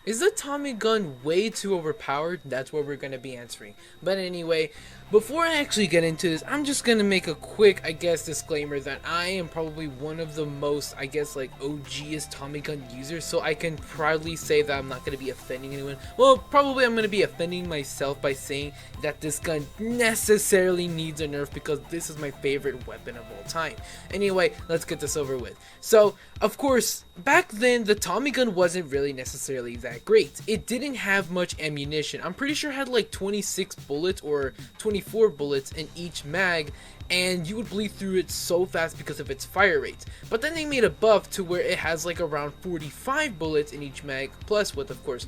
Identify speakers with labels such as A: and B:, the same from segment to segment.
A: Is the Tommy gun way too overpowered? That's what we're going to be answering. But anyway, before I actually get into this, I'm just going to make a quick, disclaimer that I am probably one of the most, OGest Tommy gun users, so I can proudly say that I'm not going to be offending anyone. Well, probably I'm going to be offending myself by saying that this gun necessarily needs a nerf because this is my favorite weapon of all time. Anyway, let's get this over with. So, of course, back then, the Tommy gun wasn't really necessarily that great. It didn't have much ammunition. I'm pretty sure it had like 26 bullets or 24 bullets in each mag, and you would bleed through it so fast because of its fire rate. But then they made a buff to where it has like around 45 bullets in each mag, plus with, of course,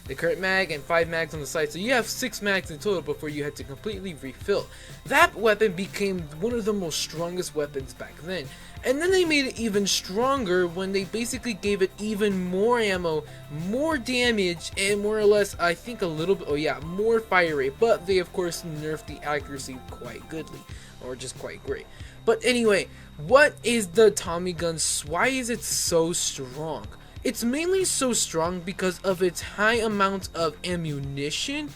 A: the current mag and 5 mags on the side. So you have 6 mags in total before you had to completely refill. That weapon became one of the most strongest weapons back then. And then they made it even stronger when they basically gave it even more ammo, more damage, and more or less, I think a little bit, more fire rate. But they, of course, nerfed the accuracy quite goodly, or just quite great. But anyway, what is the Tommy gun? Why is it so strong? It's mainly so strong because of its high amount of ammunition,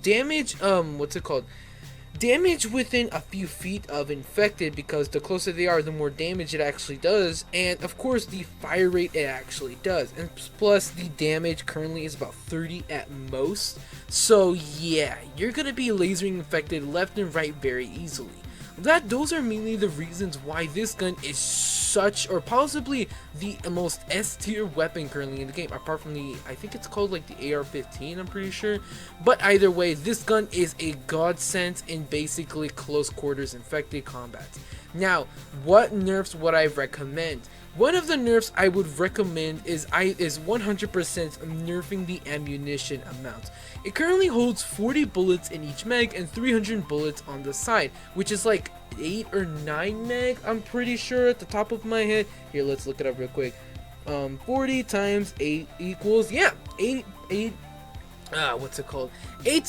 A: damage, damage within a few feet of infected, because the closer they are, the more damage it actually does, and of course the fire rate it actually does, and plus the damage currently is about 30 at most. So yeah, you're gonna be lasering infected left and right very easily. Those are mainly the reasons why this gun is such, or possibly the most S tier weapon currently in the game, apart from the, I think it's called like the AR-15, I'm pretty sure. But either way, this gun is a godsend in basically close quarters infected combat. Now, what nerfs would I recommend? One of the nerfs I would recommend is 100% nerfing the ammunition amount. It currently holds 40 bullets in each mag and 300 bullets on the side, which is like 8 or 9 mag, I'm pretty sure at the top of my head. Here, let's look it up real quick. 40 times 8 equals, 8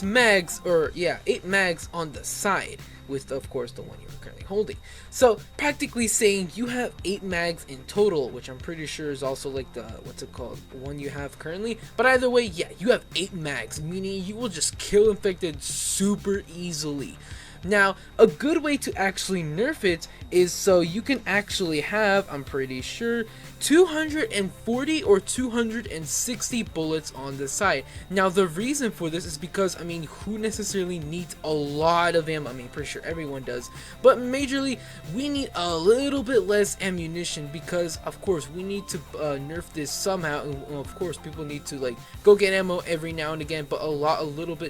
A: mags, or 8 mags on the side, with of course the one you're currently holding. So practically saying you have 8 mags in total, which I'm pretty sure is also like the one you have currently. But either way, yeah, you have 8 mags, meaning you will just kill infected super easily. Now, a good way to actually nerf it is so you can actually have, I'm pretty sure, 240 or 260 bullets on the side. Now, the reason for this is because, I mean, who necessarily needs a lot of ammo? I mean, pretty sure everyone does. But majorly, we need a little bit less ammunition because, of course, we need to nerf this somehow. And, of course, people need to, like, go get ammo every now and again, but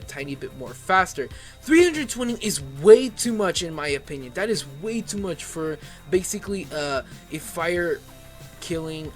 A: tiny bit more faster. 320 is way too much in my opinion. That is way too much for basically a fire killing,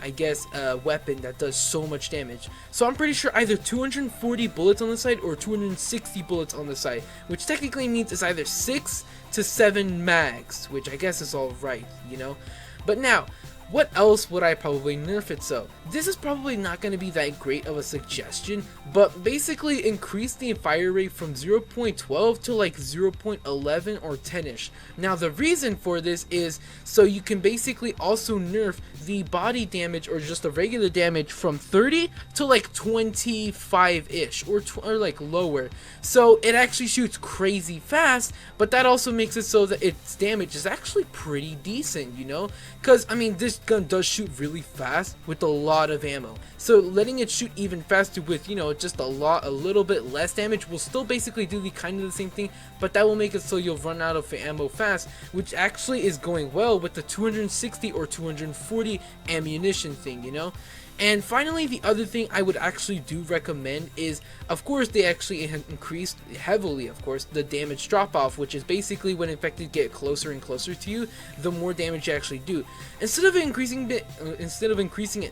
A: weapon that does so much damage. So I'm pretty sure either 240 bullets on the side or 260 bullets on the side, which technically means it's either 6 to 7 mags, which I guess is all right, you know. But now, what else would I probably nerf it? So this is probably not going to be that great of a suggestion, but basically increase the fire rate from 0.12 to like 0.11 or 10ish. Now the reason for this is so you can basically also nerf the body damage, or just the regular damage, from 30 to like 25ish or like lower. So it actually shoots crazy fast, but that also makes it so that its damage is actually pretty decent, you know, because I mean, this gun does shoot really fast with a lot of ammo. So letting it shoot even faster with, you know, just a little bit less damage will still basically do the kind of the same thing, but that will make it so you'll run out of ammo fast, which actually is going well with the 260 or 240 ammunition thing, you know. And finally, the other thing I would actually do recommend is, of course, they actually increased heavily, of course, the damage drop off, which is basically when infected get closer and closer to you, the more damage you actually do. Instead of increasing it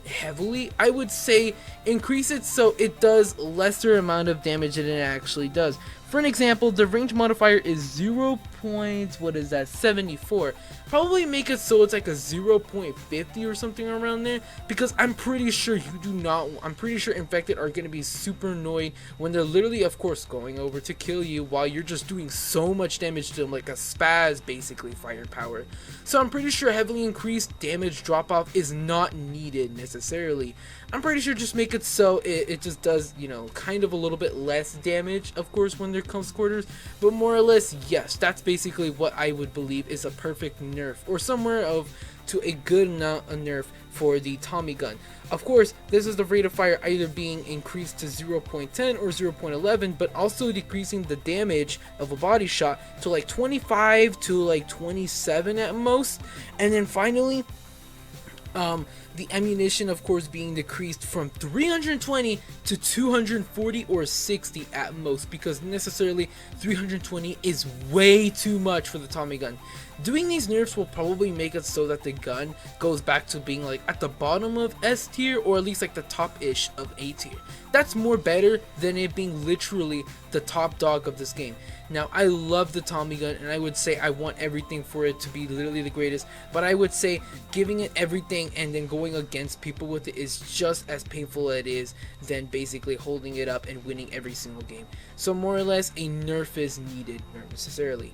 A: heavily, I would say increase it so it does lesser amount of damage than it actually does. For an example, the range modifier is 0.74. Probably make it so it's like a 0.50 or something around there, because I'm pretty sure infected are going to be super annoyed when they're literally, of course, going over to kill you while you're just doing so much damage to them, like a spaz, basically firepower. So I'm pretty sure heavily increased damage drop off is not needed necessarily. I'm pretty sure just make it so it just does, you know, kind of a little bit less damage, of course, when there comes quarters, but more or less, yes, that's basically what I would believe is a perfect nerf, or somewhere of to a good amount of nerf for the Tommy gun. Of course, this is the rate of fire either being increased to 0.10 or 0.11, but also decreasing the damage of a body shot to like 25 to like 27 at most. And then finally, the ammunition, of course, being decreased from 320 to 240 or 60 at most, because necessarily 320 is way too much for the Tommy gun. Doing these nerfs will probably make it so that the gun goes back to being like at the bottom of S tier, or at least like the top-ish of A tier. That's more better than it being literally the top dog of this game. Now, I love the Tommy gun, and I would say I want everything for it to be literally the greatest, but I would say giving it everything and then going against people with it is just as painful as it is than basically holding it up and winning every single game. So more or less, a nerf is needed, not necessarily.